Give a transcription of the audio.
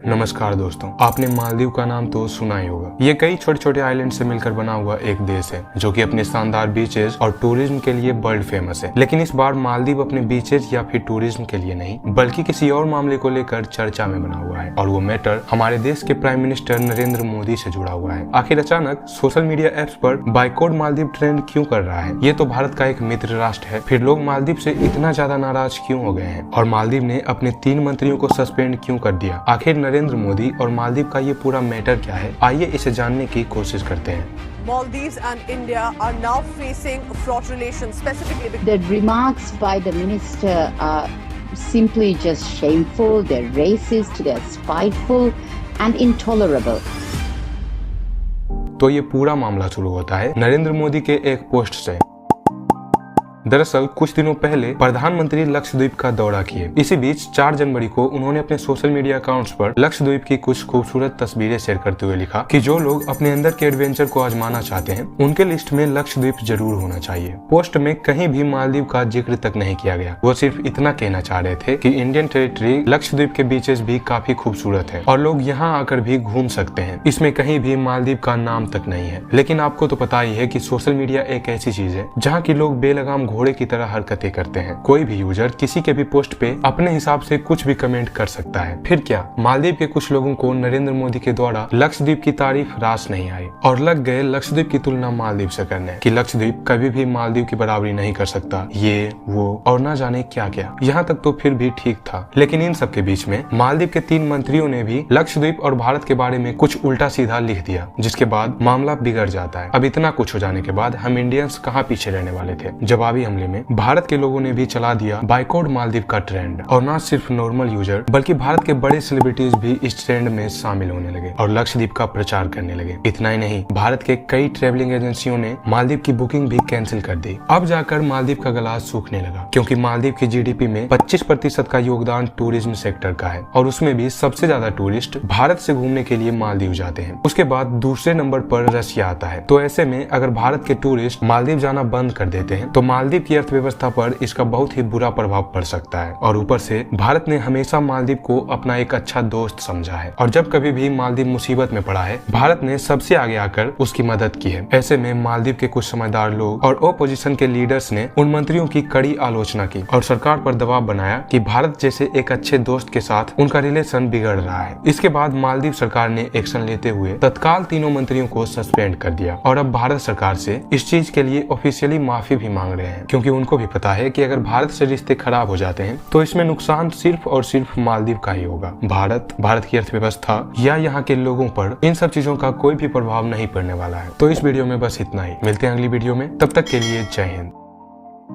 नमस्कार दोस्तों, आपने मालदीव का नाम तो सुना ही होगा। ये कई छोटे छोटे आइलैंड से मिलकर बना हुआ एक देश है जो कि अपने शानदार बीचेस और टूरिज्म के लिए वर्ल्ड फेमस है। लेकिन इस बार मालदीव अपने बीचेस या फिर टूरिज्म के लिए नहीं बल्कि किसी और मामले को लेकर चर्चा में बना हुआ है, और वो मैटर हमारे देश के प्राइम मिनिस्टर नरेंद्र मोदी से जुड़ा हुआ है। आखिर अचानक सोशल मीडिया एप्स पर बाइकॉट मालदीव ट्रेंड क्यों कर रहा है? ये तो भारत का एक मित्र राष्ट्र है, फिर लोग मालदीव से इतना ज्यादा नाराज क्यों हो गए हैं? और मालदीव ने अपने 3 मंत्रियों को सस्पेंड क्यों कर दिया? आखिर नरेंद्र मोदी और मालदीव का ये पूरा मैटर क्या है? आइए इसे जानने की कोशिश करते हैं। Maldives and India are now facing fraught relations, specifically because The remarks by the minister are simply just shameful, they're racist, they're spiteful and intolerable. तो ये पूरा मामला शुरू होता है नरेंद्र मोदी के एक पोस्ट से। दरअसल कुछ दिनों पहले प्रधानमंत्री लक्षद्वीप का दौरा किए। इसी बीच 4 जनवरी को उन्होंने अपने सोशल मीडिया अकाउंट्स पर लक्षद्वीप की कुछ खूबसूरत तस्वीरें शेयर करते हुए लिखा कि जो लोग अपने अंदर के एडवेंचर को आजमाना चाहते हैं उनके लिस्ट में लक्षद्वीप जरूर होना चाहिए। पोस्ट में कहीं भी मालदीव का जिक्र तक नहीं किया गया। वो सिर्फ इतना कहना चाह रहे थे कि इंडियन टेरिटरी लक्षद्वीप के बीचेस भी काफी खूबसूरत है और लोग यहाँ आकर भी घूम सकते हैं। इसमें कहीं भी मालदीव का नाम तक नहीं है। लेकिन आपको तो पता ही है कि सोशल मीडिया एक ऐसी चीज है जहाँ की लोग बेलगाम घोड़े की तरह हरकतें करते हैं। कोई भी यूजर किसी के भी पोस्ट पे अपने हिसाब से कुछ भी कमेंट कर सकता है। फिर क्या, मालदीव के कुछ लोगों को नरेंद्र मोदी के द्वारा लक्षद्वीप की तारीफ रास नहीं आई और लग गए लक्षद्वीप की तुलना मालदीव से करने कि लक्षद्वीप कभी भी मालदीव की बराबरी नहीं कर सकता, ये वो और ना जाने क्या क्या। यहाँ तक तो फिर भी ठीक था, लेकिन इन सब के बीच में मालदीव के 3 मंत्रियों ने भी लक्षद्वीप और भारत के बारे में कुछ उल्टा सीधा लिख दिया, जिसके बाद मामला बिगड़ जाता है। अब इतना कुछ हो जाने के बाद हम इंडियंस कहाँ पीछे रहने वाले थे? जवाबी हमले में भारत के लोगों ने भी चला दिया बाइकॉट मालदीव का ट्रेंड, और न सिर्फ नॉर्मल यूजर बल्कि भारत के बड़े सेलिब्रिटीज भी इस ट्रेंड में शामिल होने लगे और लक्षद्वीप का प्रचार करने लगे। इतना ही नहीं, भारत के कई ट्रेवलिंग एजेंसियों ने मालदीव की बुकिंग भी कैंसिल कर दी। अब जाकर मालदीव का गला सूखने लगा, क्योंकि मालदीव की जीडीपी में 25% का योगदान टूरिज्म सेक्टर का है, और उसमें भी सबसे ज्यादा टूरिस्ट भारत से घूमने के लिए मालदीव जाते हैं। उसके बाद दूसरे नंबर पर रशिया आता है। तो ऐसे में अगर भारत के टूरिस्ट मालदीव जाना बंद कर देते हैं तो मालदीव की अर्थव्यवस्था पर इसका बहुत ही बुरा प्रभाव पड़ सकता है। और ऊपर से भारत ने हमेशा मालदीव को अपना एक अच्छा दोस्त समझा है, और जब कभी भी मालदीव मुसीबत में पड़ा है भारत ने सबसे आगे आकर उसकी मदद की है। ऐसे में मालदीव के कुछ समझदार लोग और ओपोजिशन के लीडर्स ने उन मंत्रियों की कड़ी आलोचना की और सरकार पर दबाव बनाया कि भारत जैसे एक अच्छे दोस्त के साथ उनका रिलेशन बिगड़ रहा है। इसके बाद मालदीव सरकार ने एक्शन लेते हुए तत्काल तीनों मंत्रियों को सस्पेंड कर दिया, और अब भारत सरकार से इस चीज के लिए ऑफिशियली माफी भी मांग रहे हैं, क्योंकि उनको भी पता है कि अगर भारत से रिश्ते खराब हो जाते हैं तो इसमें नुकसान सिर्फ और सिर्फ मालदीव का ही होगा। भारत की अर्थव्यवस्था या यहाँ के लोगों पर इन सब चीजों का कोई भी प्रभाव नहीं पड़ने वाला है। तो इस वीडियो में बस इतना ही। मिलते हैं अगली वीडियो में, तब तक के लिए जय हिंद।